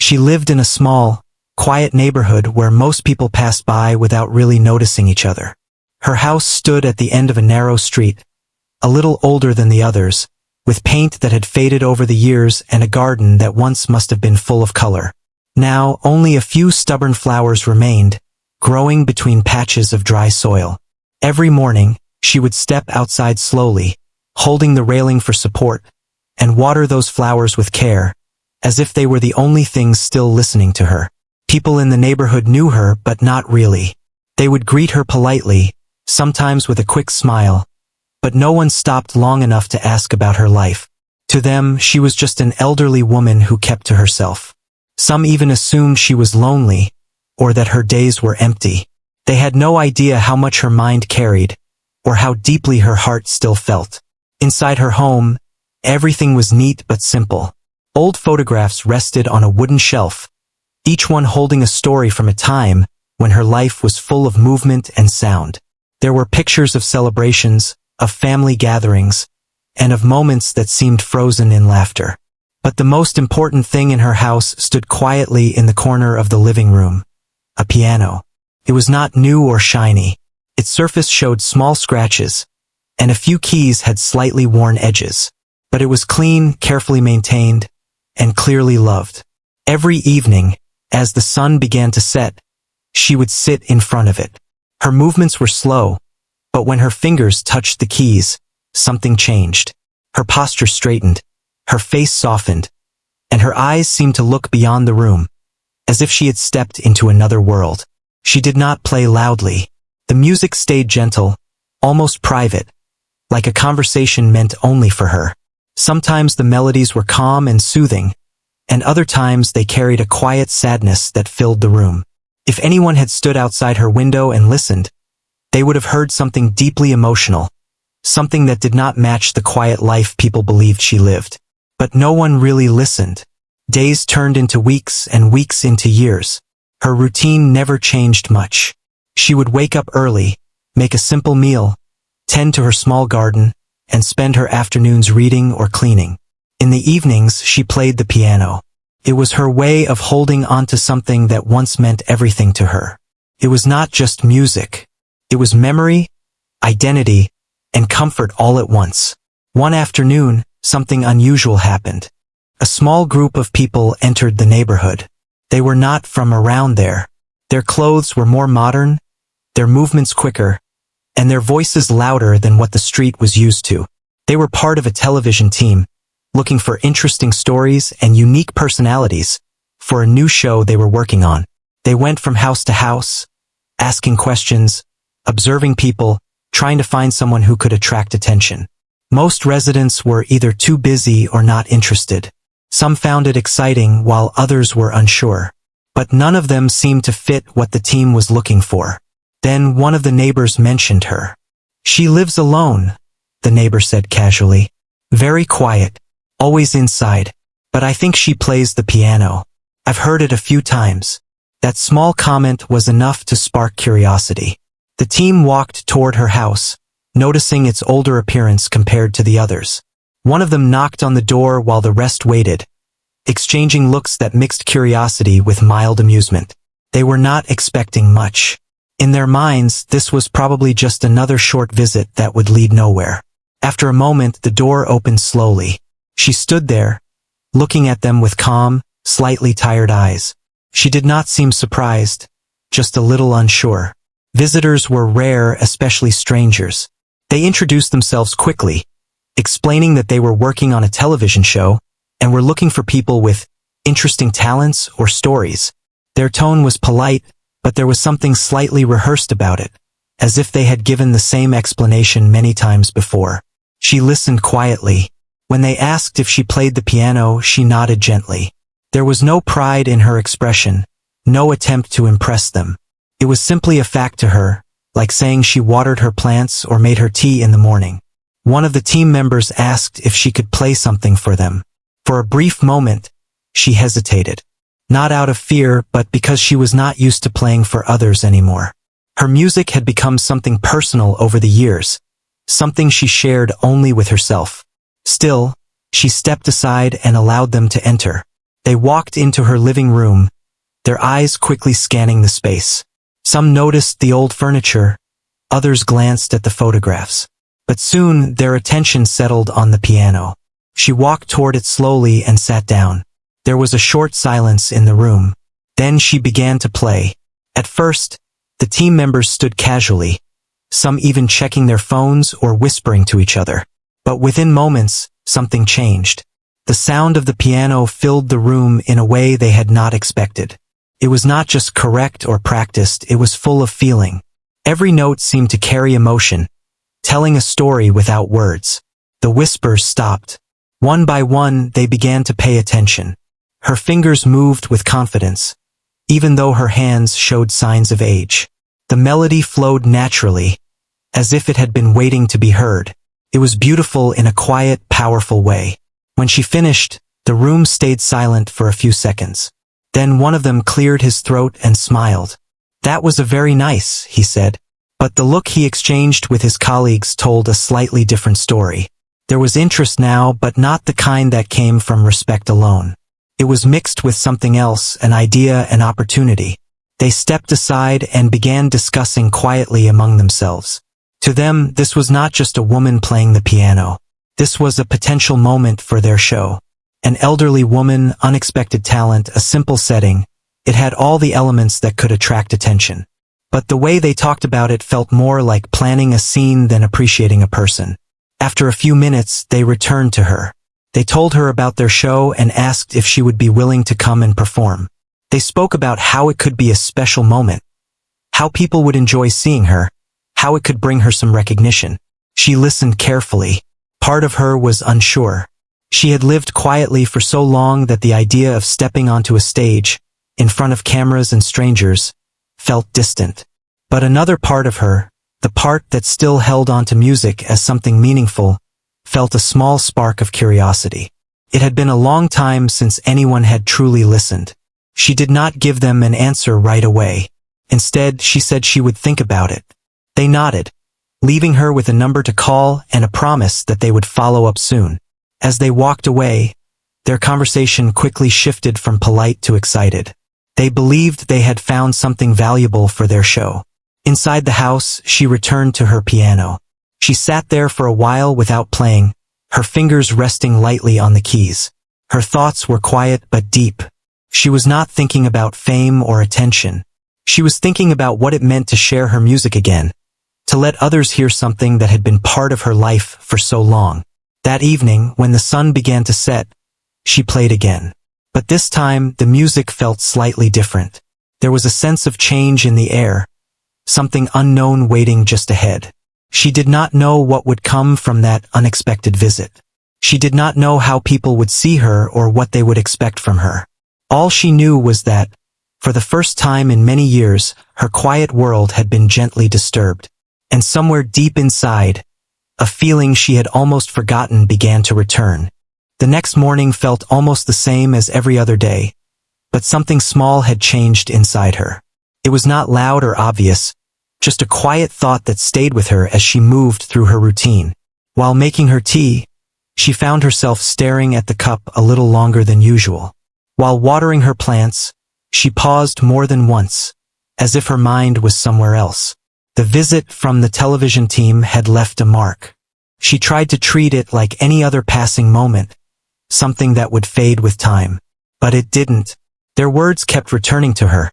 She lived in a small, quiet neighborhood where most people passed by without really noticing each other. Her house stood at the end of a narrow street, a little older than the others, with paint that had faded over the years and a garden that once must have been full of color. Now, only a few stubborn flowers remained, growing between patches of dry soil. Every morning, she would step outside slowly, holding the railing for support, and water those flowers with care, as if they were the only things still listening to her. People in the neighborhood knew her, but not really. They would greet her politely, sometimes with a quick smile, but no one stopped long enough to ask about her life. To them, she was just an elderly woman who kept to herself. Some even assumed she was lonely, or that her days were empty. They had no idea how much her mind carried, or how deeply her heart still felt. Inside her home, everything was neat but simple. Old photographs rested on a wooden shelf, each one holding a story from a time when her life was full of movement and sound. There were pictures of celebrations, of family gatherings, and of moments that seemed frozen in laughter. But the most important thing in her house stood quietly in the corner of the living room: a piano. It was not new or shiny. Its surface showed small scratches, and a few keys had slightly worn edges. But it was clean, carefully maintained, and clearly loved. Every evening, as the sun began to set, she would sit in front of it. Her movements were slow, but when her fingers touched the keys, something changed. Her posture straightened, her face softened, and her eyes seemed to look beyond the room, as if she had stepped into another world. She did not play loudly. The music stayed gentle, almost private, like a conversation meant only for her. Sometimes the melodies were calm and soothing, and other times they carried a quiet sadness that filled the room. If anyone had stood outside her window and listened, they would have heard something deeply emotional, something that did not match the quiet life people believed she lived. But no one really listened. Days turned into weeks and weeks into years. Her routine never changed much. She would wake up early, make a simple meal, tend to her small garden, and spend her afternoons reading or cleaning. In the evenings, she played the piano. It was her way of holding on to something that once meant everything to her. It was not just music. It was memory, identity, and comfort all at once. One afternoon, something unusual happened. A small group of people entered the neighborhood. They were not from around there. Their clothes were more modern, their movements quicker, and their voices louder than what the street was used to. They were part of a television team, looking for interesting stories and unique personalities for a new show they were working on. They went from house to house, asking questions, observing people, trying to find someone who could attract attention. Most residents were either too busy or not interested. Some found it exciting while others were unsure. But none of them seemed to fit what the team was looking for. Then one of the neighbors mentioned her. "She lives alone," the neighbor said casually. "Very quiet. Always inside. But I think she plays the piano. I've heard it a few times." That small comment was enough to spark curiosity. The team walked toward her house, noticing its older appearance compared to the others. One of them knocked on the door while the rest waited, exchanging looks that mixed curiosity with mild amusement. They were not expecting much. In their minds, this was probably just another short visit that would lead nowhere. After a moment, the door opened slowly. She stood there, looking at them with calm, slightly tired eyes. She did not seem surprised, just a little unsure. Visitors were rare, especially strangers. They introduced themselves quickly, explaining that they were working on a television show and were looking for people with interesting talents or stories. Their tone was polite, but there was something slightly rehearsed about it, as if they had given the same explanation many times before. She listened quietly. When they asked if she played the piano, she nodded gently. There was no pride in her expression, no attempt to impress them. It was simply a fact to her, like saying she watered her plants or made her tea in the morning. One of the team members asked if she could play something for them. For a brief moment, she hesitated. Not out of fear, but because she was not used to playing for others anymore. Her music had become something personal over the years, something she shared only with herself. Still, she stepped aside and allowed them to enter. They walked into her living room, their eyes quickly scanning the space. Some noticed the old furniture, others glanced at the photographs. But soon their attention settled on the piano. She walked toward it slowly and sat down. There was a short silence in the room. Then she began to play. At first, the team members stood casually, some even checking their phones or whispering to each other. But within moments, something changed. The sound of the piano filled the room in a way they had not expected. It was not just correct or practiced, it was full of feeling. Every note seemed to carry emotion, telling a story without words. The whispers stopped. One by one, they began to pay attention. Her fingers moved with confidence, even though her hands showed signs of age. The melody flowed naturally, as if it had been waiting to be heard. It was beautiful in a quiet, powerful way. When she finished, the room stayed silent for a few seconds. Then one of them cleared his throat and smiled. "That was very nice," he said. But the look he exchanged with his colleagues told a slightly different story. There was interest now, but not the kind that came from respect alone. It was mixed with something else, an idea, an opportunity. They stepped aside and began discussing quietly among themselves. To them, this was not just a woman playing the piano. This was a potential moment for their show. An elderly woman, unexpected talent, a simple setting. It had all the elements that could attract attention. But the way they talked about it felt more like planning a scene than appreciating a person. After a few minutes, they returned to her. They told her about their show and asked if she would be willing to come and perform. They spoke about how it could be a special moment, how people would enjoy seeing her, how it could bring her some recognition. She listened carefully. Part of her was unsure. She had lived quietly for so long that the idea of stepping onto a stage, in front of cameras and strangers, felt distant. But another part of her, the part that still held on to music as something meaningful, felt a small spark of curiosity. It had been a long time since anyone had truly listened. She did not give them an answer right away. Instead, she said she would think about it. They nodded, leaving her with a number to call and a promise that they would follow up soon. As they walked away, their conversation quickly shifted from polite to excited. They believed they had found something valuable for their show. Inside the house, she returned to her piano. She sat there for a while without playing, her fingers resting lightly on the keys. Her thoughts were quiet but deep. She was not thinking about fame or attention. She was thinking about what it meant to share her music again, to let others hear something that had been part of her life for so long. That evening, when the sun began to set, she played again. But this time, the music felt slightly different. There was a sense of change in the air, something unknown waiting just ahead. She did not know what would come from that unexpected visit. She did not know how people would see her or what they would expect from her. All she knew was that, for the first time in many years, her quiet world had been gently disturbed. And somewhere deep inside, a feeling she had almost forgotten began to return. The next morning felt almost the same as every other day, but something small had changed inside her. It was not loud or obvious, just a quiet thought that stayed with her as she moved through her routine. While making her tea, she found herself staring at the cup a little longer than usual. While watering her plants, she paused more than once, as if her mind was somewhere else. The visit from the television team had left a mark. She tried to treat it like any other passing moment, something that would fade with time. But it didn't. Their words kept returning to her,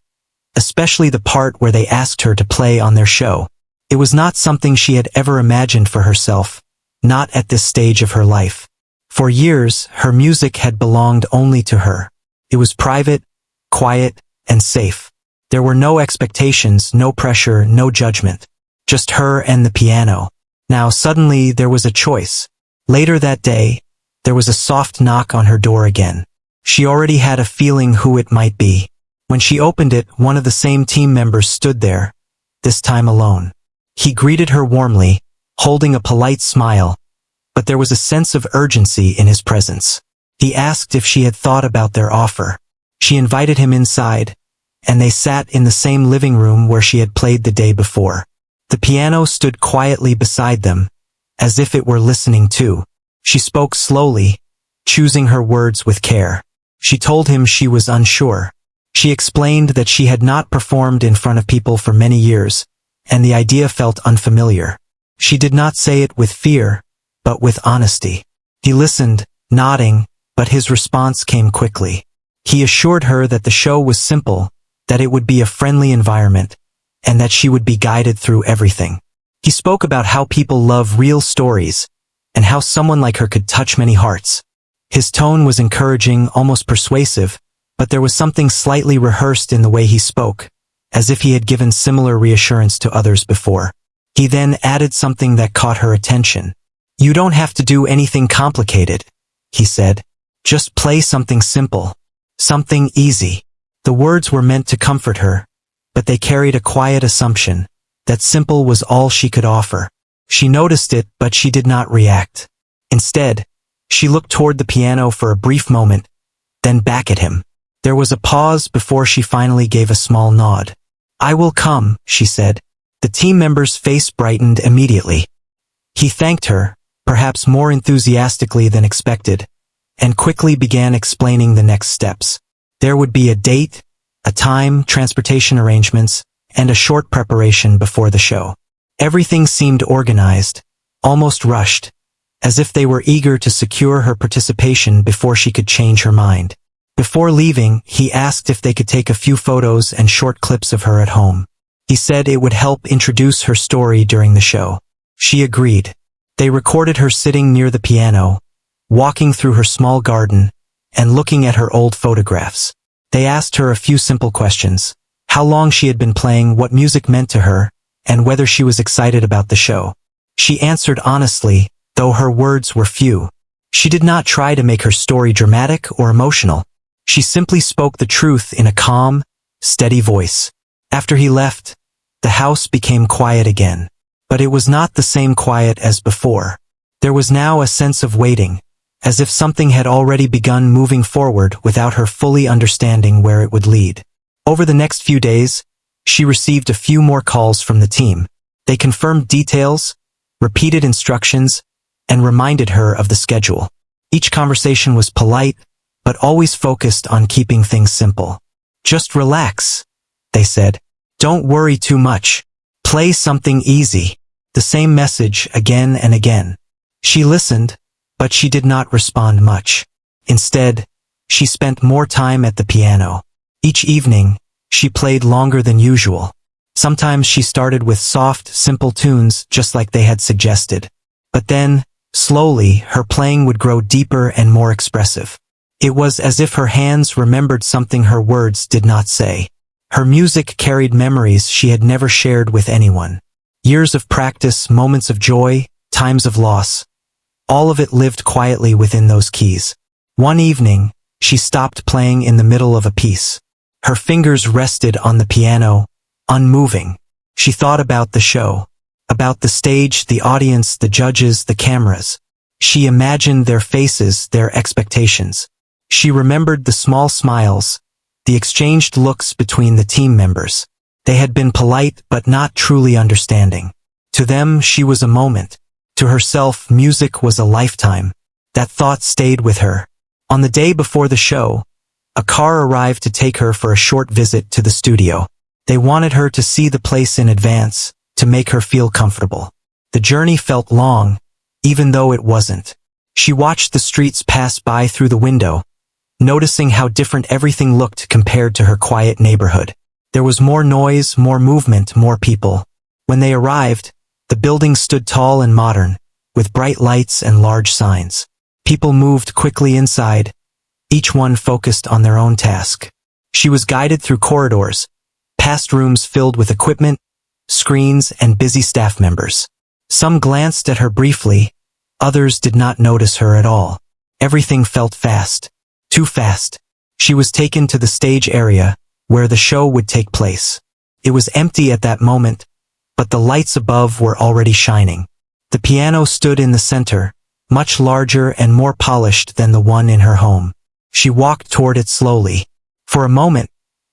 especially the part where they asked her to play on their show. It was not something she had ever imagined for herself, not at this stage of her life. For years, her music had belonged only to her. It was private, quiet, and safe. There were no expectations, no pressure, no judgment. Just her and the piano. Now suddenly there was a choice. Later that day, there was a soft knock on her door again. She already had a feeling who it might be. When she opened it, one of the same team members stood there, this time alone. He greeted her warmly, holding a polite smile, but there was a sense of urgency in his presence. He asked if she had thought about their offer. She invited him inside, and they sat in the same living room where she had played the day before. The piano stood quietly beside them, as if it were listening too. She spoke slowly, choosing her words with care. She told him she was unsure. She explained that she had not performed in front of people for many years, and the idea felt unfamiliar. She did not say it with fear, but with honesty. He listened, nodding, but his response came quickly. He assured her that the show was simple, that it would be a friendly environment, and that she would be guided through everything. He spoke about how people love real stories, and how someone like her could touch many hearts. His tone was encouraging, almost persuasive, but there was something slightly rehearsed in the way he spoke, as if he had given similar reassurance to others before. He then added something that caught her attention. "You don't have to do anything complicated," he said. "Just play something simple. Something easy." The words were meant to comfort her, but they carried a quiet assumption that simple was all she could offer. She noticed it, but she did not react. Instead, she looked toward the piano for a brief moment, then back at him. There was a pause before she finally gave a small nod. "I will come," she said. The team member's face brightened immediately. He thanked her, perhaps more enthusiastically than expected, and quickly began explaining the next steps. There would be a date, a time, transportation arrangements, and a short preparation before the show. Everything seemed organized, almost rushed, as if they were eager to secure her participation before she could change her mind. Before leaving, he asked if they could take a few photos and short clips of her at home. He said it would help introduce her story during the show. She agreed. They recorded her sitting near the piano, walking through her small garden, and looking at her old photographs. They asked her a few simple questions: how long she had been playing, what music meant to her, and whether she was excited about the show. She answered honestly, though her words were few. She did not try to make her story dramatic or emotional. She simply spoke the truth in a calm, steady voice. After he left, the house became quiet again. But it was not the same quiet as before. There was now a sense of waiting, as if something had already begun moving forward without her fully understanding where it would lead. Over the next few days, she received a few more calls from the team. They confirmed details, repeated instructions, and reminded her of the schedule. Each conversation was polite, but always focused on keeping things simple. "Just relax," they said. "Don't worry too much. Play something easy." The same message again and again. She listened, but she did not respond much. Instead, she spent more time at the piano. Each evening, she played longer than usual. Sometimes she started with soft, simple tunes just like they had suggested. But then, slowly, her playing would grow deeper and more expressive. It was as if her hands remembered something her words did not say. Her music carried memories she had never shared with anyone. Years of practice, moments of joy, times of loss. All of it lived quietly within those keys. One evening, she stopped playing in the middle of a piece. Her fingers rested on the piano, unmoving. She thought about the show, about the stage, the audience, the judges, the cameras. She imagined their faces, their expectations. She remembered the small smiles, the exchanged looks between the team members. They had been polite but not truly understanding. To them, she was a moment. To herself, music was a lifetime. That thought stayed with her. On the day before the show, a car arrived to take her for a short visit to the studio. They wanted her to see the place in advance, to make her feel comfortable. The journey felt long, even though it wasn't. She watched the streets pass by through the window, noticing how different everything looked compared to her quiet neighborhood. There was more noise, more movement, more people. When they arrived, the building stood tall and modern, with bright lights and large signs. People moved quickly inside, each one focused on their own task. She was guided through corridors, past rooms filled with equipment, screens, and busy staff members. Some glanced at her briefly, others did not notice her at all. Everything felt fast. Too fast. She was taken to the stage area, where the show would take place. It was empty at that moment, but the lights above were already shining. The piano stood in the center, much larger and more polished than the one in her home. She walked toward it slowly. For a moment,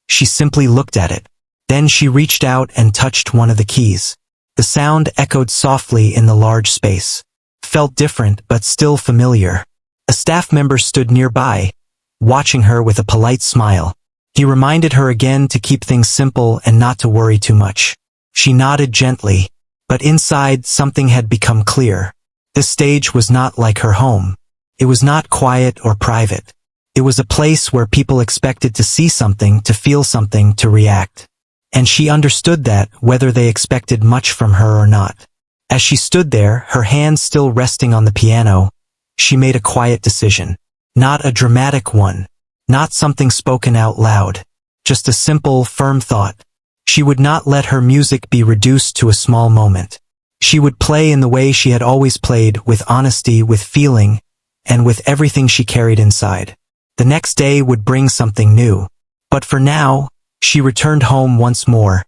she simply looked at it. Then she reached out and touched one of the keys. The sound echoed softly in the large space. Felt different but still familiar. A staff member stood nearby, watching her with a polite smile. He reminded her again to keep things simple and not to worry too much. She nodded gently, but inside something had become clear. This stage was not like her home. It was not quiet or private. It was a place where people expected to see something, to feel something, to react. And she understood that, whether they expected much from her or not. As she stood there, her hands still resting on the piano, she made a quiet decision. Not a dramatic one. Not something spoken out loud. Just a simple, firm thought. She would not let her music be reduced to a small moment. She would play in the way she had always played, with honesty, with feeling, and with everything she carried inside. The next day would bring something new. But for now, she returned home once more,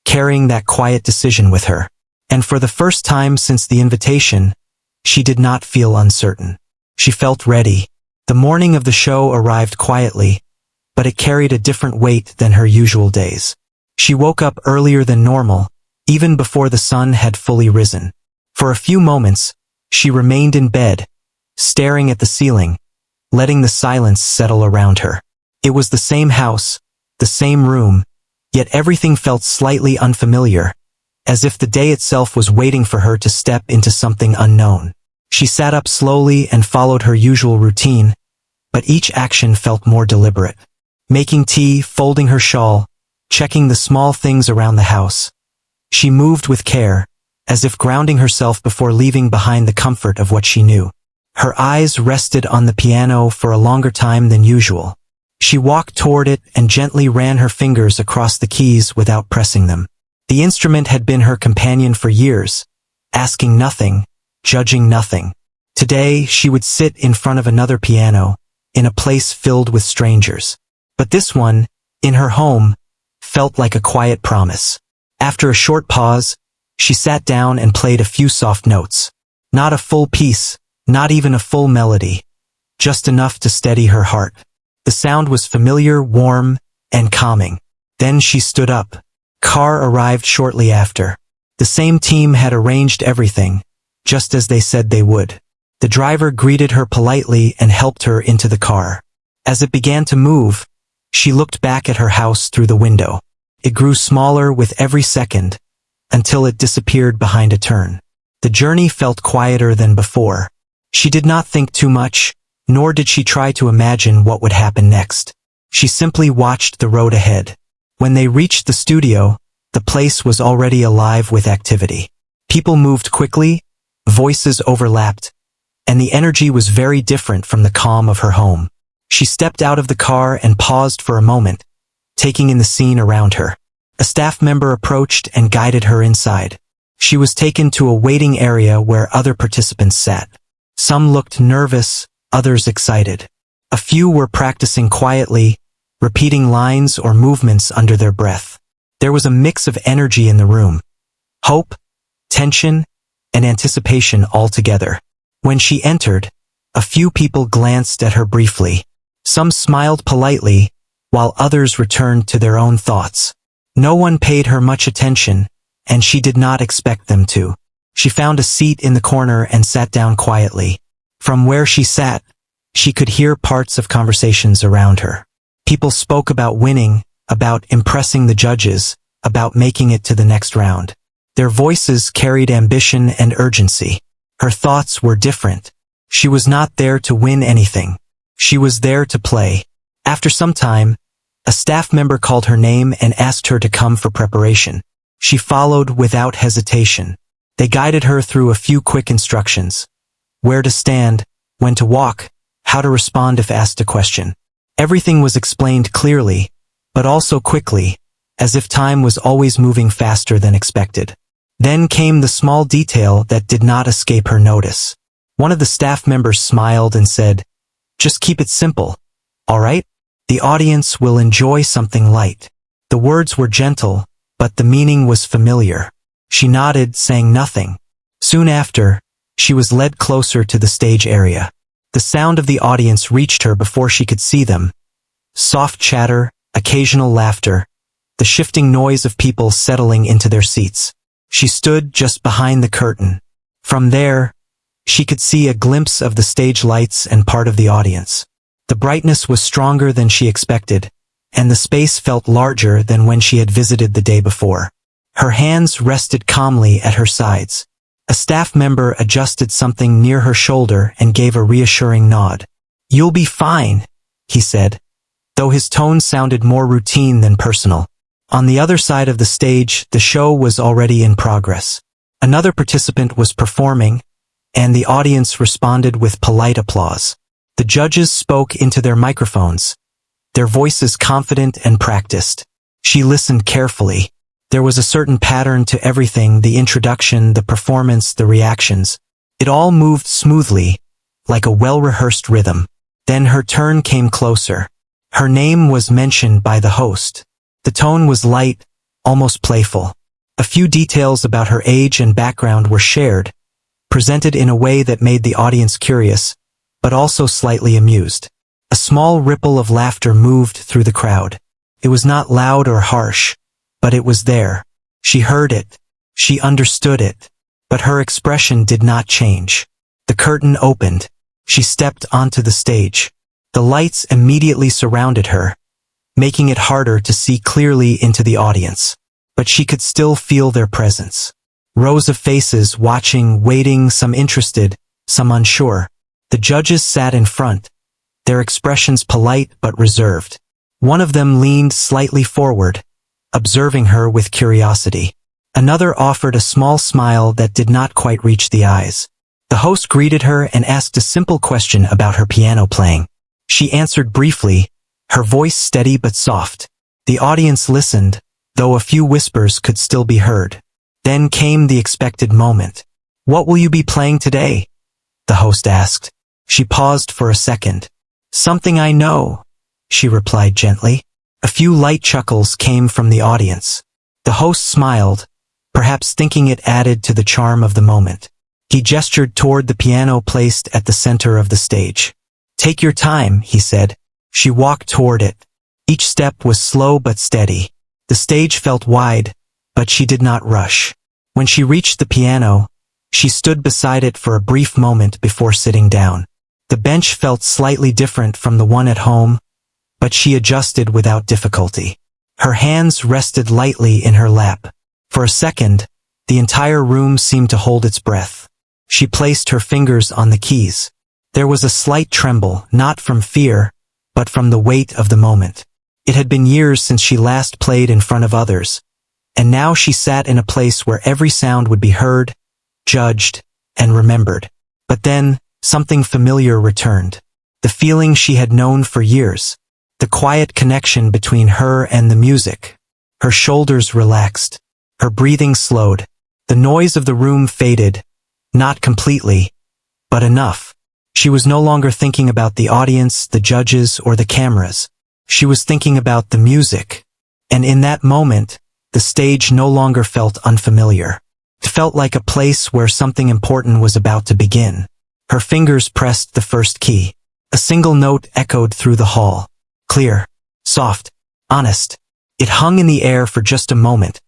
carrying that quiet decision with her. And for the first time since the invitation, she did not feel uncertain. She felt ready. The morning of the show arrived quietly, but it carried a different weight than her usual days. She woke up earlier than normal, even before the sun had fully risen. For a few moments, she remained in bed, staring at the ceiling, letting the silence settle around her. It was the same house, the same room, yet everything felt slightly unfamiliar, as if the day itself was waiting for her to step into something unknown. She sat up slowly and followed her usual routine, but each action felt more deliberate. Making tea, folding her shawl, checking the small things around the house. She moved with care, as if grounding herself before leaving behind the comfort of what she knew. Her eyes rested on the piano for a longer time than usual. She walked toward it and gently ran her fingers across the keys without pressing them. The instrument had been her companion for years, asking nothing, judging nothing. Today, she would sit in front of another piano, in a place filled with strangers. But this one, in her home, felt like a quiet promise. After a short pause, she sat down and played a few soft notes. Not a full piece, not even a full melody, just enough to steady her heart. The sound was familiar, warm, and calming. Then she stood up. Car arrived shortly after. The same team had arranged everything, just as they said they would. The driver greeted her politely and helped her into the car. As it began to move, she looked back at her house through the window. It grew smaller with every second, until it disappeared behind a turn. The journey felt quieter than before. She did not think too much, nor did she try to imagine what would happen next. She simply watched the road ahead. When they reached the studio, the place was already alive with activity. People moved quickly, voices overlapped, and the energy was very different from the calm of her home. She stepped out of the car and paused for a moment, taking in the scene around her. A staff member approached and guided her inside. She was taken to a waiting area where other participants sat. Some looked nervous, others excited. A few were practicing quietly, repeating lines or movements under their breath. There was a mix of energy in the room. Hope, tension, and anticipation all together. When she entered, a few people glanced at her briefly. Some smiled politely, while others returned to their own thoughts. No one paid her much attention, and she did not expect them to. She found a seat in the corner and sat down quietly. From where she sat, she could hear parts of conversations around her. People spoke about winning, about impressing the judges, about making it to the next round. Their voices carried ambition and urgency. Her thoughts were different. She was not there to win anything. She was there to play. After some time, a staff member called her name and asked her to come for preparation. She followed without hesitation. They guided her through a few quick instructions. Where to stand, when to walk, how to respond if asked a question. Everything was explained clearly, but also quickly, as if time was always moving faster than expected. Then came the small detail that did not escape her notice. One of the staff members smiled and said, "Just keep it simple, all right? The audience will enjoy something light." The words were gentle, but the meaning was familiar. She nodded, saying nothing. Soon after, she was led closer to the stage area. The sound of the audience reached her before she could see them. Soft chatter, occasional laughter, the shifting noise of people settling into their seats. She stood just behind the curtain. From there, she could see a glimpse of the stage lights and part of the audience. The brightness was stronger than she expected, and the space felt larger than when she had visited the day before. Her hands rested calmly at her sides. A staff member adjusted something near her shoulder and gave a reassuring nod. "You'll be fine," he said, though his tone sounded more routine than personal. On the other side of the stage, the show was already in progress. Another participant was performing, and the audience responded with polite applause. The judges spoke into their microphones, their voices confident and practiced. She listened carefully. There was a certain pattern to everything: the introduction, the performance, the reactions. It all moved smoothly, like a well-rehearsed rhythm. Then her turn came closer. Her name was mentioned by the host. The tone was light, almost playful. A few details about her age and background were shared, presented in a way that made the audience curious, but also slightly amused. A small ripple of laughter moved through the crowd. It was not loud or harsh, but it was there. She heard it. She understood it. But her expression did not change. The curtain opened. She stepped onto the stage. The lights immediately surrounded her, making it harder to see clearly into the audience. But she could still feel their presence. Rows of faces watching, waiting, some interested, some unsure. The judges sat in front, their expressions polite but reserved. One of them leaned slightly forward, observing her with curiosity. Another offered a small smile that did not quite reach the eyes. The host greeted her and asked a simple question about her piano playing. She answered briefly, her voice steady but soft. The audience listened, though a few whispers could still be heard. Then came the expected moment. "What will you be playing today?" the host asked. She paused for a second. "Something I know," she replied gently. A few light chuckles came from the audience. The host smiled, perhaps thinking it added to the charm of the moment. He gestured toward the piano placed at the center of the stage. "Take your time," he said. She walked toward it. Each step was slow but steady. The stage felt wide, but she did not rush. When she reached the piano, she stood beside it for a brief moment before sitting down. The bench felt slightly different from the one at home, but she adjusted without difficulty. Her hands rested lightly in her lap. For a second, the entire room seemed to hold its breath. She placed her fingers on the keys. There was a slight tremble, not from fear, but from the weight of the moment. It had been years since she last played in front of others, and now she sat in a place where every sound would be heard, judged, and remembered. But then, something familiar returned. The feeling she had known for years. The quiet connection between her and the music. Her shoulders relaxed. Her breathing slowed. The noise of the room faded, not completely, but enough. She was no longer thinking about the audience, the judges, or the cameras. She was thinking about the music. And in that moment, the stage no longer felt unfamiliar. It felt like a place where something important was about to begin. Her fingers pressed the first key. A single note echoed through the hall. Clear, soft, honest. It hung in the air for just a moment,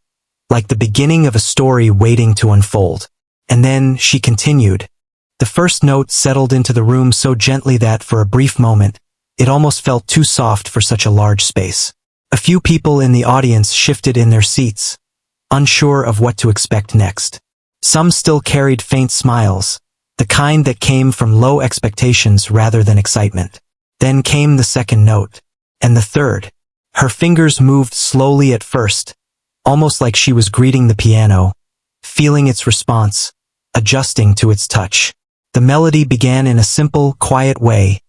like the beginning of a story waiting to unfold. And then she continued. The first note settled into the room so gently that for a brief moment, it almost felt too soft for such a large space. A few people in the audience shifted in their seats, unsure of what to expect next. Some still carried faint smiles, the kind that came from low expectations rather than excitement. Then came the second note, and the third. Her fingers moved slowly at first, almost like she was greeting the piano, feeling its response, adjusting to its touch. The melody began in a simple, quiet way,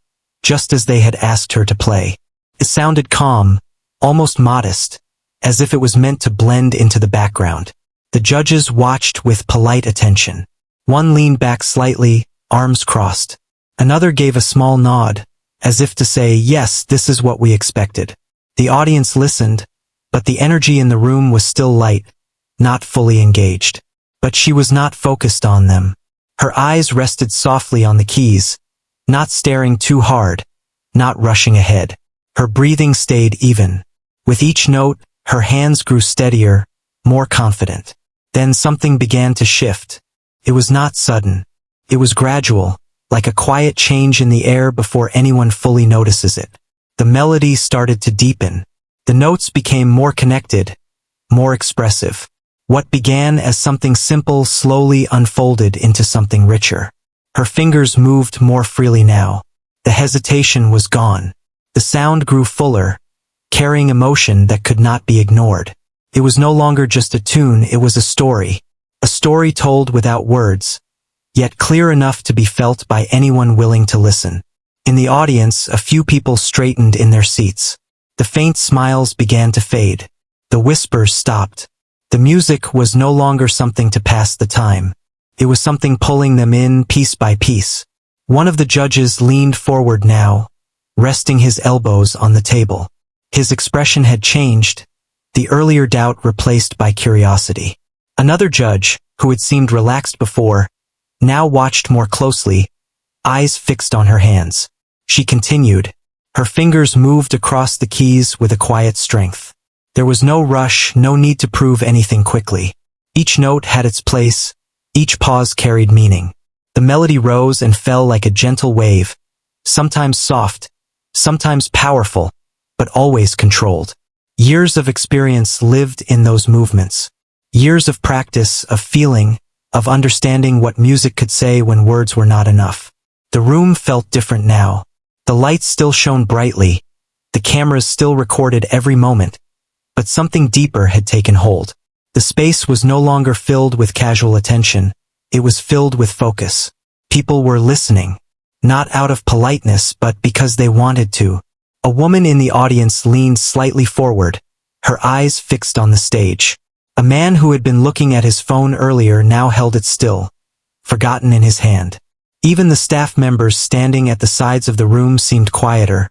just as they had asked her to play. It sounded calm, almost modest, as if it was meant to blend into the background. The judges watched with polite attention. One leaned back slightly, arms crossed. Another gave a small nod, as if to say, "Yes, this is what we expected." The audience listened, but the energy in the room was still light, not fully engaged. But she was not focused on them. Her eyes rested softly on the keys, not staring too hard, not rushing ahead. Her breathing stayed even. With each note, her hands grew steadier, more confident. Then something began to shift. It was not sudden. It was gradual, like a quiet change in the air before anyone fully notices it. The melody started to deepen. The notes became more connected, more expressive. What began as something simple slowly unfolded into something richer. Her fingers moved more freely now. The hesitation was gone. The sound grew fuller, carrying emotion that could not be ignored. It was no longer just a tune, it was a story told without words, yet clear enough to be felt by anyone willing to listen. In the audience, a few people straightened in their seats. The faint smiles began to fade. The whispers stopped. The music was no longer something to pass the time. It was something pulling them in piece by piece. One of the judges leaned forward now, resting his elbows on the table. His expression had changed, the earlier doubt replaced by curiosity. Another judge, who had seemed relaxed before, now watched more closely, eyes fixed on her hands. She continued. Her fingers moved across the keys with a quiet strength. There was no rush, no need to prove anything quickly. Each note had its place, each pause carried meaning. The melody rose and fell like a gentle wave, sometimes soft, sometimes powerful, but always controlled. Years of experience lived in those movements. Years of practice, of feeling, of understanding what music could say when words were not enough. The room felt different now. The lights still shone brightly, the cameras still recorded every moment, but something deeper had taken hold. The space was no longer filled with casual attention, it was filled with focus. People were listening, not out of politeness but because they wanted to. A woman in the audience leaned slightly forward, her eyes fixed on the stage. A man who had been looking at his phone earlier now held it still, forgotten in his hand. Even the staff members standing at the sides of the room seemed quieter,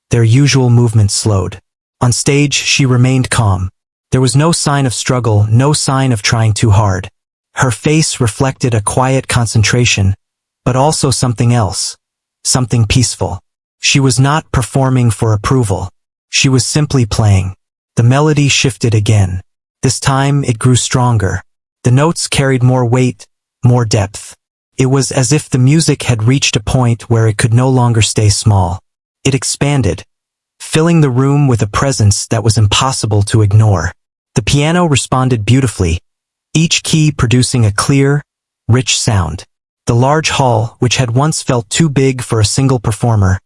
their usual movements slowed. On stage, she remained calm. There was no sign of struggle, no sign of trying too hard. Her face reflected a quiet concentration, but also something else, something peaceful. She was not performing for approval. She was simply playing. The melody shifted again. This time it grew stronger. The notes carried more weight, more depth. It was as if the music had reached a point where it could no longer stay small. It expanded, filling the room with a presence that was impossible to ignore. The piano responded beautifully, each key producing a clear, rich sound. The large hall, which had once felt too big for a single performer,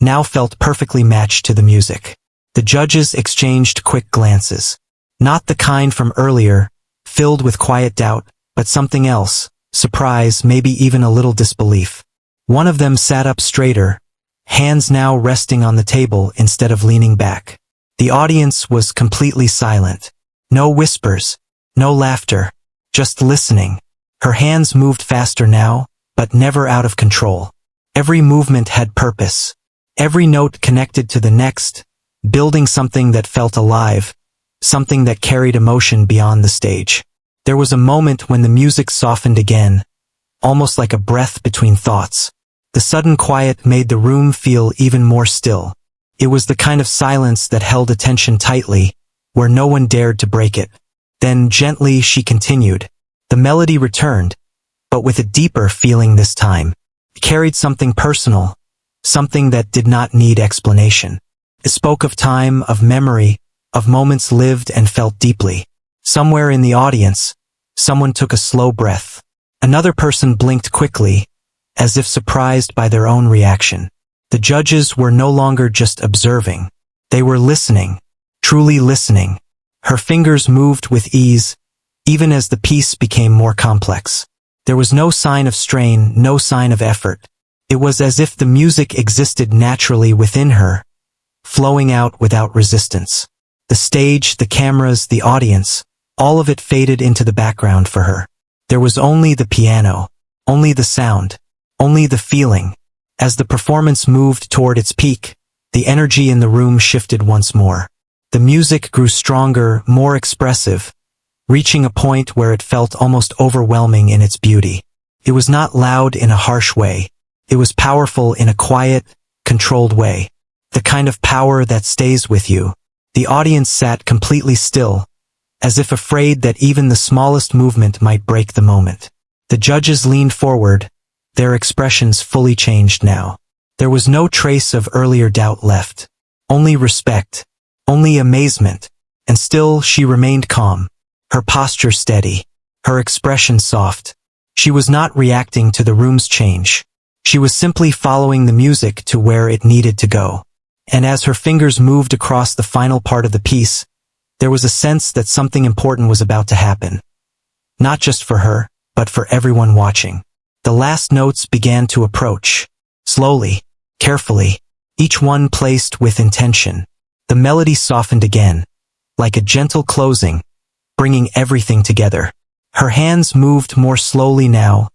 now felt perfectly matched to the music. The judges exchanged quick glances. Not the kind from earlier, filled with quiet doubt, but something else, surprise, maybe even a little disbelief. One of them sat up straighter, hands now resting on the table instead of leaning back. The audience was completely silent. No whispers, no laughter, just listening. Her hands moved faster now, but never out of control. Every movement had purpose. Every note connected to the next, building something that felt alive, something that carried emotion beyond the stage. There was a moment when the music softened again, almost like a breath between thoughts. The sudden quiet made the room feel even more still. It was the kind of silence that held attention tightly, where no one dared to break it. Then gently she continued. The melody returned, but with a deeper feeling this time. It carried something personal, something that did not need explanation. It spoke of time, of memory, of moments lived and felt deeply. Somewhere in the audience, someone took a slow breath. Another person blinked quickly, as if surprised by their own reaction. The judges were no longer just observing. They were listening, truly listening. Her fingers moved with ease, even as the piece became more complex. There was no sign of strain, no sign of effort. It was as if the music existed naturally within her, flowing out without resistance. The stage, the cameras, the audience, all of it faded into the background for her. There was only the piano, only the sound, only the feeling. As the performance moved toward its peak, the energy in the room shifted once more. The music grew stronger, more expressive, reaching a point where it felt almost overwhelming in its beauty. It was not loud in a harsh way. It was powerful in a quiet, controlled way. The kind of power that stays with you. The audience sat completely still, as if afraid that even the smallest movement might break the moment. The judges leaned forward, their expressions fully changed now. There was no trace of earlier doubt left. Only respect. Only amazement. And still she remained calm. Her posture steady. Her expression soft. She was not reacting to the room's change. She was simply following the music to where it needed to go. And as her fingers moved across the final part of the piece, there was a sense that something important was about to happen. Not just for her, but for everyone watching. The last notes began to approach. Slowly, carefully, each one placed with intention. The melody softened again, like a gentle closing, bringing everything together. Her hands moved more slowly now,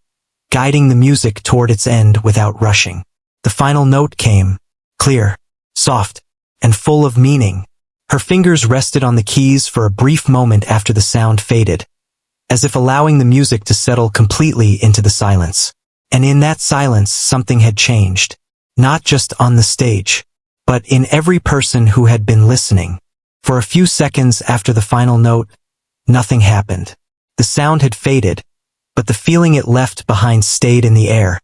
guiding the music toward its end without rushing. The final note came, clear, soft, and full of meaning. Her fingers rested on the keys for a brief moment after the sound faded, as if allowing the music to settle completely into the silence. And in that silence, something had changed. Not just on the stage, but in every person who had been listening. For a few seconds after the final note, nothing happened. The sound had faded, but the feeling it left behind stayed in the air,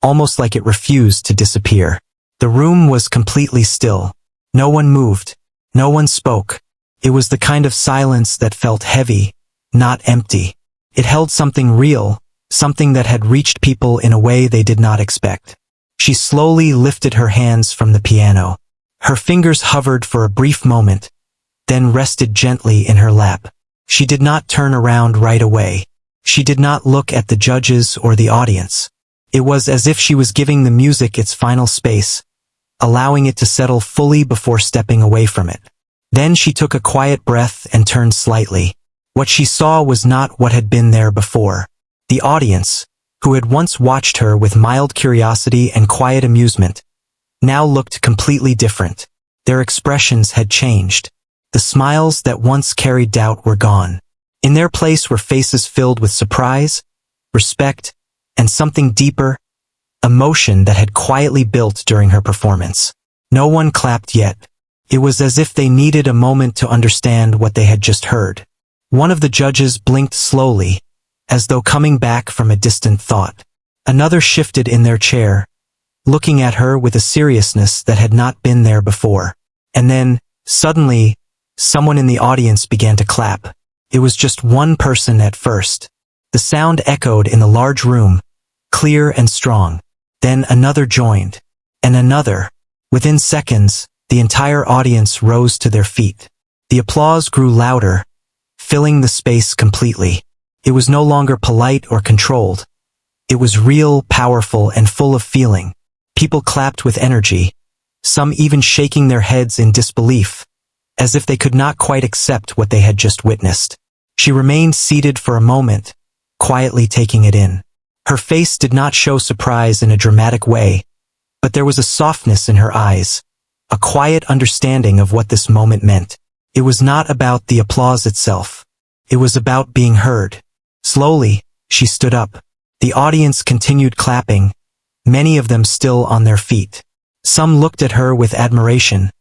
almost like it refused to disappear. The room was completely still. No one moved. No one spoke. It was the kind of silence that felt heavy, not empty. It held something real, something that had reached people in a way they did not expect. She slowly lifted her hands from the piano. Her fingers hovered for a brief moment, then rested gently in her lap. She did not turn around right away. She did not look at the judges or the audience. It was as if she was giving the music its final space, allowing it to settle fully before stepping away from it. Then she took a quiet breath and turned slightly. What she saw was not what had been there before. The audience, who had once watched her with mild curiosity and quiet amusement, now looked completely different. Their expressions had changed. The smiles that once carried doubt were gone. In their place were faces filled with surprise, respect, and something deeper, emotion that had quietly built during her performance. No one clapped yet. It was as if they needed a moment to understand what they had just heard. One of the judges blinked slowly, as though coming back from a distant thought. Another shifted in their chair, looking at her with a seriousness that had not been there before. And then, suddenly, someone in the audience began to clap. It was just one person at first. The sound echoed in the large room, clear and strong. Then another joined, and another. Within seconds, the entire audience rose to their feet. The applause grew louder, filling the space completely. It was no longer polite or controlled. It was real, powerful, and full of feeling. People clapped with energy, some even shaking their heads in disbelief, as if they could not quite accept what they had just witnessed. She remained seated for a moment, quietly taking it in. Her face did not show surprise in a dramatic way, but there was a softness in her eyes, a quiet understanding of what this moment meant. It was not about the applause itself. It was about being heard. Slowly, she stood up. The audience continued clapping, many of them still on their feet. Some looked at her with admiration,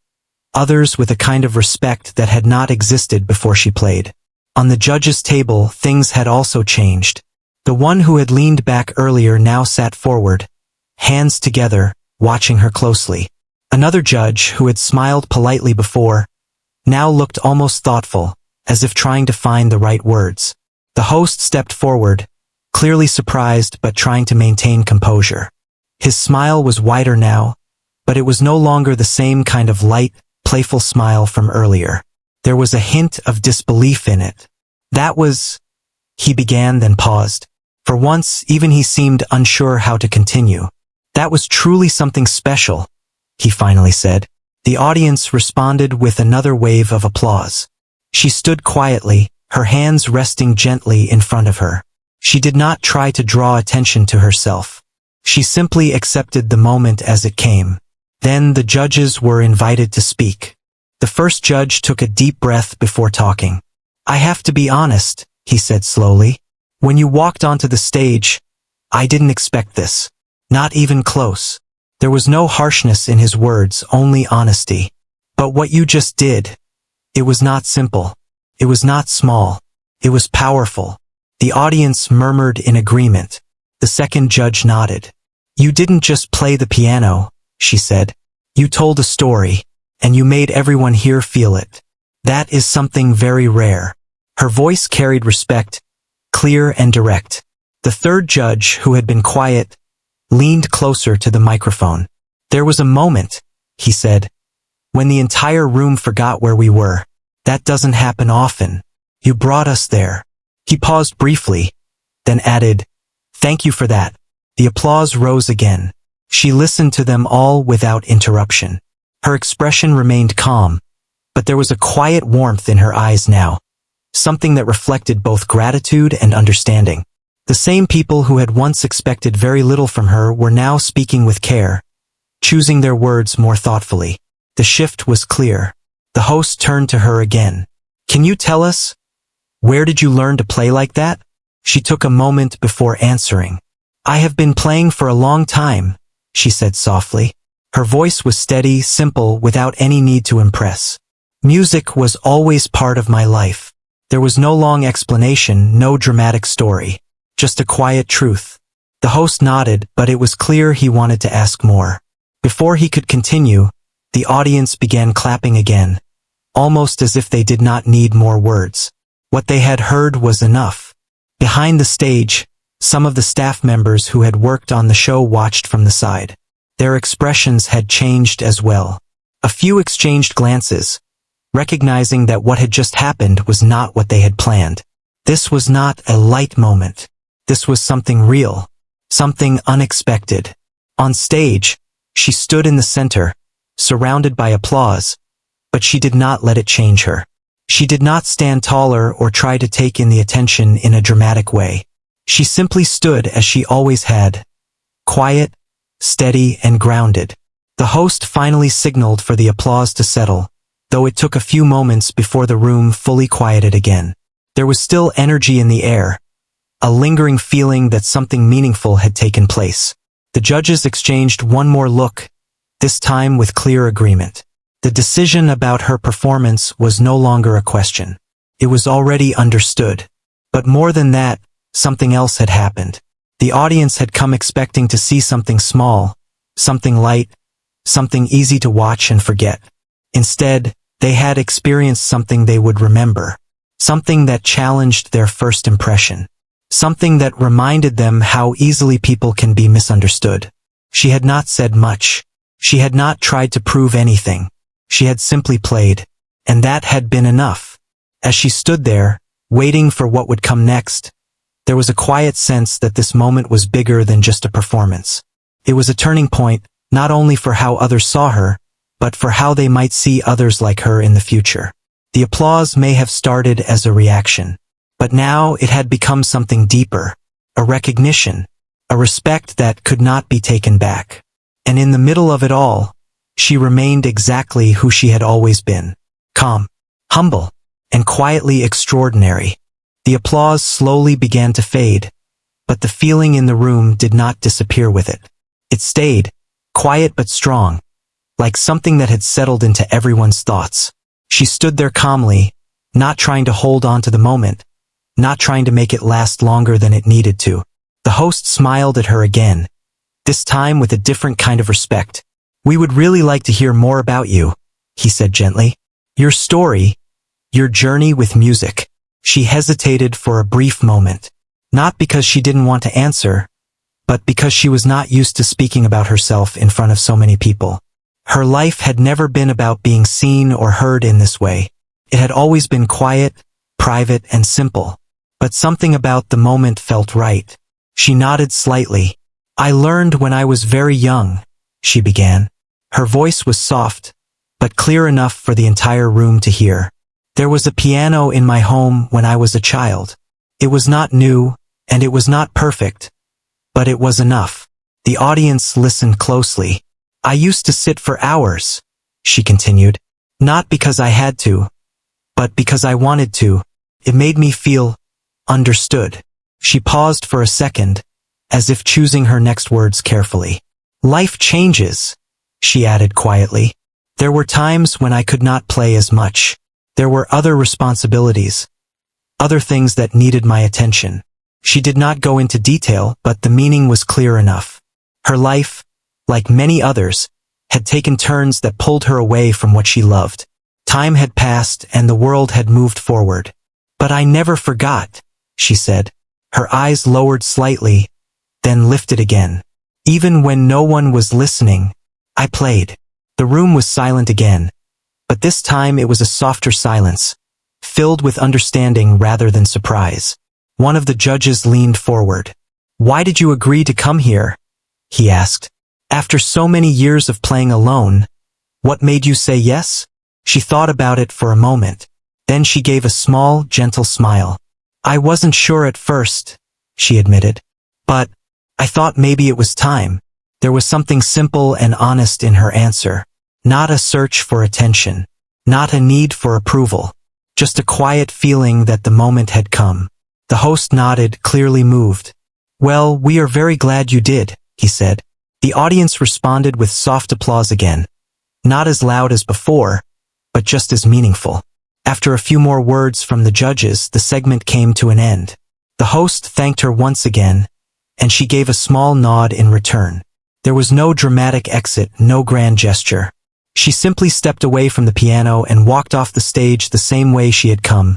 others with a kind of respect that had not existed before she played. On the judges' table, things had also changed. The one who had leaned back earlier now sat forward, hands together, watching her closely. Another judge, who had smiled politely before, now looked almost thoughtful, as if trying to find the right words. The host stepped forward, clearly surprised but trying to maintain composure. His smile was wider now, but it was no longer the same kind of light, playful smile from earlier. There was a hint of disbelief in it. That was... He began, then paused. For once, even he seemed unsure how to continue. That was truly something special, he finally said. The audience responded with another wave of applause. She stood quietly, her hands resting gently in front of her. She did not try to draw attention to herself. She simply accepted the moment as it came. Then the judges were invited to speak. The first judge took a deep breath before talking. "I have to be honest," he said slowly. "When you walked onto the stage, I didn't expect this. Not even close." There was no harshness in his words, only honesty. "But what you just did, it was not simple. It was not small. It was powerful." The audience murmured in agreement. The second judge nodded. You didn't just play the piano, she said. You told a story, and you made everyone here feel it. That is something very rare. Her voice carried respect, clear and direct. The third judge, who had been quiet, leaned closer to the microphone. There was a moment, he said, when the entire room forgot where we were. That doesn't happen often. You brought us there. He paused briefly, then added, Thank you for that. The applause rose again. She listened to them all without interruption. Her expression remained calm, but there was a quiet warmth in her eyes now, something that reflected both gratitude and understanding. The same people who had once expected very little from her were now speaking with care, choosing their words more thoughtfully. The shift was clear. The host turned to her again. Can you tell us? Where did you learn to play like that? She took a moment before answering. I have been playing for a long time, she said softly. Her voice was steady, simple, without any need to impress. Music was always part of my life. There was no long explanation, no dramatic story. Just a quiet truth. The host nodded, but it was clear he wanted to ask more. Before he could continue, the audience began clapping again, almost as if they did not need more words. What they had heard was enough. Behind the stage, some of the staff members who had worked on the show watched from the side. Their expressions had changed as well. A few exchanged glances, recognizing that what had just happened was not what they had planned. This was not a light moment. This was something real, something unexpected. On stage, she stood in the center, surrounded by applause, but she did not let it change her. She did not stand taller or try to take in the attention in a dramatic way. She simply stood as she always had, quiet, steady, and grounded. The host finally signaled for the applause to settle, though it took a few moments before the room fully quieted again. There was still energy in the air, a lingering feeling that something meaningful had taken place. The judges exchanged one more look, this time with clear agreement. The decision about her performance was no longer a question. It was already understood. But more than that, something else had happened. The audience had come expecting to see something small, something light, something easy to watch and forget. Instead, they had experienced something they would remember. Something that challenged their first impression. Something that reminded them how easily people can be misunderstood. She had not said much. She had not tried to prove anything. She had simply played. And that had been enough. As she stood there, waiting for what would come next, there was a quiet sense that this moment was bigger than just a performance. It was a turning point, not only for how others saw her, but for how they might see others like her in the future. The applause may have started as a reaction, but now it had become something deeper, a recognition, a respect that could not be taken back. And in the middle of it all, she remained exactly who she had always been. Calm, humble, and quietly extraordinary. The applause slowly began to fade, but the feeling in the room did not disappear with it. It stayed, quiet but strong, like something that had settled into everyone's thoughts. She stood there calmly, not trying to hold on to the moment, not trying to make it last longer than it needed to. The host smiled at her again, this time with a different kind of respect. We would really like to hear more about you, he said gently. Your story, your journey with music. She hesitated for a brief moment, not because she didn't want to answer, but because she was not used to speaking about herself in front of so many people. Her life had never been about being seen or heard in this way. It had always been quiet, private, and simple. But something about the moment felt right. She nodded slightly. I learned when I was very young, she began. Her voice was soft, but clear enough for the entire room to hear. There was a piano in my home when I was a child. It was not new, and it was not perfect, but it was enough. The audience listened closely. I used to sit for hours, she continued. Not because I had to, but because I wanted to. It made me feel understood. She paused for a second, as if choosing her next words carefully. Life changes, she added quietly. There were times when I could not play as much. There were other responsibilities, other things that needed my attention. She did not go into detail, but the meaning was clear enough. Her life, like many others, had taken turns that pulled her away from what she loved. Time had passed and the world had moved forward. "But I never forgot," she said. Her eyes lowered slightly, then lifted again. "Even when no one was listening, I played." The room was silent again, but this time it was a softer silence, filled with understanding rather than surprise. One of the judges leaned forward. "Why did you agree to come here?" he asked. "After so many years of playing alone, what made you say yes?" She thought about it for a moment. Then she gave a small, gentle smile. "I wasn't sure at first," she admitted. "But I thought maybe it was time." There was something simple and honest in her answer. Not a search for attention. Not a need for approval. Just a quiet feeling that the moment had come. The host nodded, clearly moved. "Well, we are very glad you did," he said. The audience responded with soft applause again. Not as loud as before, but just as meaningful. After a few more words from the judges, the segment came to an end. The host thanked her once again, and she gave a small nod in return. There was no dramatic exit, no grand gesture. She simply stepped away from the piano and walked off the stage the same way she had come.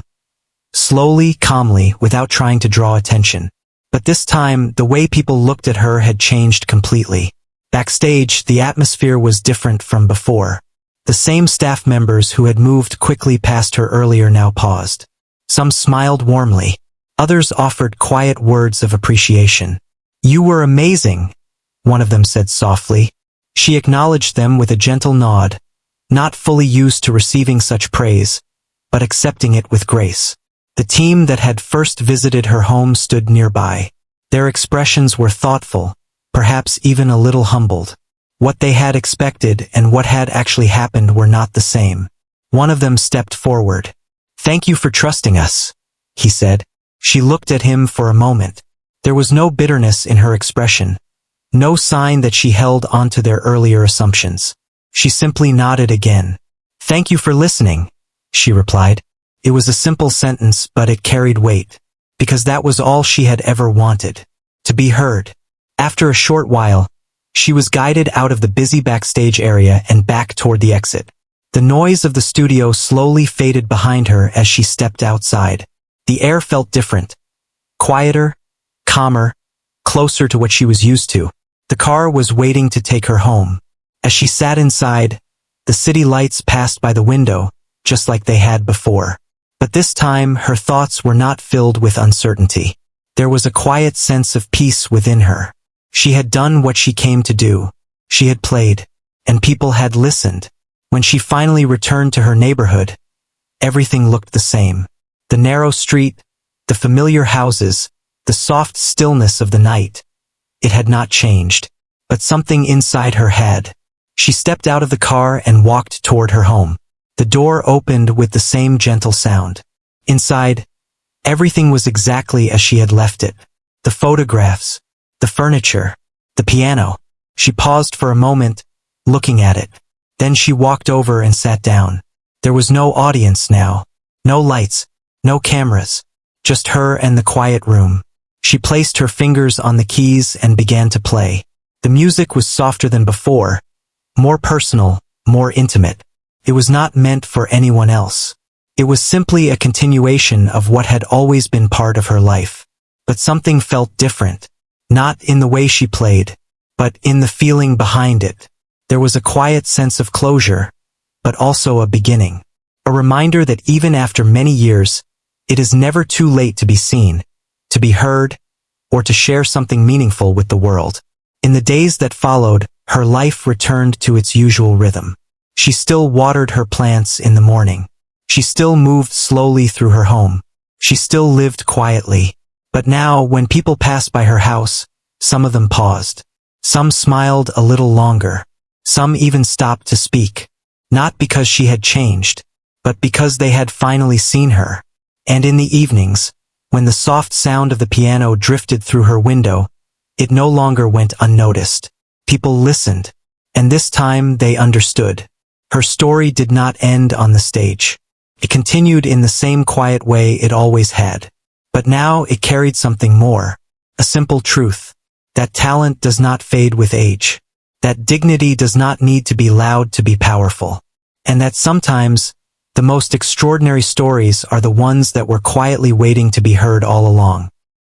Slowly, calmly, without trying to draw attention. But this time, the way people looked at her had changed completely. Backstage, the atmosphere was different from before. The same staff members who had moved quickly past her earlier now paused. Some smiled warmly. Others offered quiet words of appreciation. "You were amazing," one of them said softly. She acknowledged them with a gentle nod, not fully used to receiving such praise, but accepting it with grace. The team that had first visited her home stood nearby. Their expressions were thoughtful, perhaps even a little humbled. What they had expected and what had actually happened were not the same. One of them stepped forward. "Thank you for trusting us," he said. She looked at him for a moment. There was no bitterness in her expression, no sign that she held onto their earlier assumptions. She simply nodded again. "Thank you for listening," she replied. It was a simple sentence, but it carried weight, because that was all she had ever wanted, to be heard. After a short while, she was guided out of the busy backstage area and back toward the exit. The noise of the studio slowly faded behind her as she stepped outside. The air felt different, quieter, calmer, closer to what she was used to. The car was waiting to take her home. As she sat inside, the city lights passed by the window, just like they had before. But this time, her thoughts were not filled with uncertainty. There was a quiet sense of peace within her. She had done what she came to do. She had played, and people had listened. When she finally returned to her neighborhood, everything looked the same. The narrow street, the familiar houses, the soft stillness of the night. It had not changed, but something inside her had. She stepped out of the car and walked toward her home. The door opened with the same gentle sound. Inside, everything was exactly as she had left it. The photographs, the furniture, the piano. She paused for a moment, looking at it. Then she walked over and sat down. There was no audience now. No lights, no cameras. Just her and the quiet room. She placed her fingers on the keys and began to play. The music was softer than before, more personal, more intimate. It was not meant for anyone else. It was simply a continuation of what had always been part of her life. But something felt different. Not in the way she played, but in the feeling behind it. There was a quiet sense of closure, but also a beginning. A reminder that even after many years, it is never too late to be seen, to be heard, or to share something meaningful with the world. In the days that followed, her life returned to its usual rhythm. She still watered her plants in the morning. She still moved slowly through her home. She still lived quietly. But now, when people passed by her house, some of them paused. Some smiled a little longer. Some even stopped to speak. Not because she had changed, but because they had finally seen her. And in the evenings, when the soft sound of the piano drifted through her window, it no longer went unnoticed. People listened, and this time they understood. Her story did not end on the stage. It continued in the same quiet way it always had. But now it carried something more, a simple truth, that talent does not fade with age, that dignity does not need to be loud to be powerful, and that sometimes the most extraordinary stories are the ones that were quietly waiting to be heard all along.